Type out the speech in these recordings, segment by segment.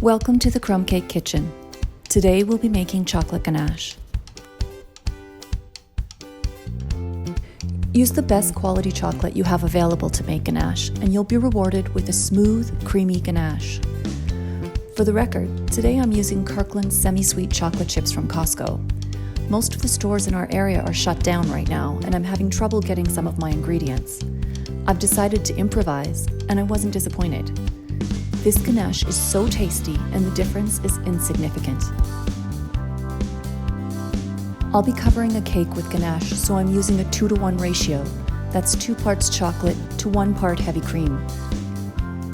Welcome to the Crumb Cake Kitchen. Today we'll be making chocolate ganache. Use the best quality chocolate you have available to make ganache, and you'll be rewarded with a smooth, creamy ganache. For the record, today I'm using Kirkland semi-sweet chocolate chips from Costco. Most of the stores in our area are shut down right now, and I'm having trouble getting some of my ingredients. I've decided to improvise, and I wasn't disappointed. This ganache is so tasty, and the difference is insignificant. I'll be covering a cake with ganache, so I'm using a 2-to-1 ratio. That's 2 parts chocolate to 1 part heavy cream.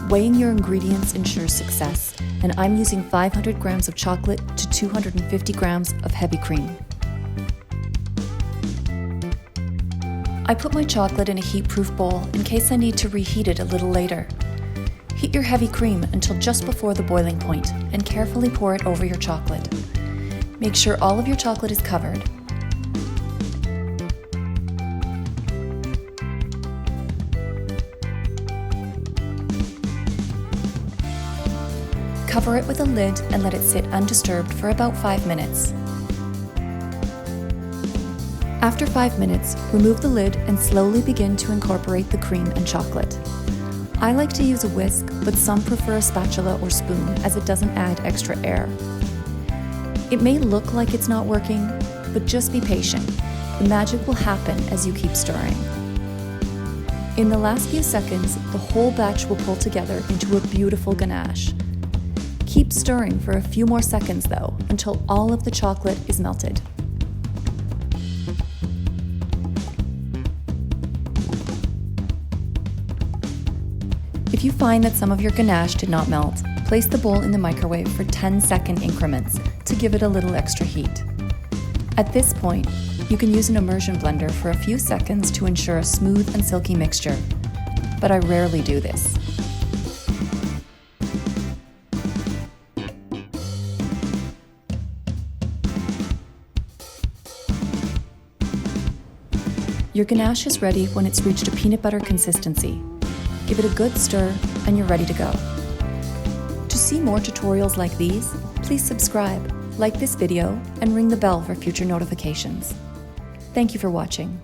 Weighing your ingredients ensures success, and I'm using 500 grams of chocolate to 250 grams of heavy cream. I put my chocolate in a heat-proof bowl in case I need to reheat it a little later. Heat your heavy cream until just before the boiling point and carefully pour it over your chocolate. Make sure all of your chocolate is covered. Cover it with a lid and let it sit undisturbed for about 5 minutes. After 5 minutes, remove the lid and slowly begin to incorporate the cream and chocolate. I like to use a whisk, but some prefer a spatula or spoon as it doesn't add extra air. It may look like it's not working, but just be patient. The magic will happen as you keep stirring. In the last few seconds, the whole batch will pull together into a beautiful ganache. Keep stirring for a few more seconds though, until all of the chocolate is melted. If you find that some of your ganache did not melt, place the bowl in the microwave for 10-second increments to give it a little extra heat. At this point, you can use an immersion blender for a few seconds to ensure a smooth and silky mixture, but I rarely do this. Your ganache is ready when it's reached a peanut butter consistency. Give it a good stir, and you're ready to go. To see more tutorials like these, please subscribe, like this video, and ring the bell for future notifications. Thank you for watching.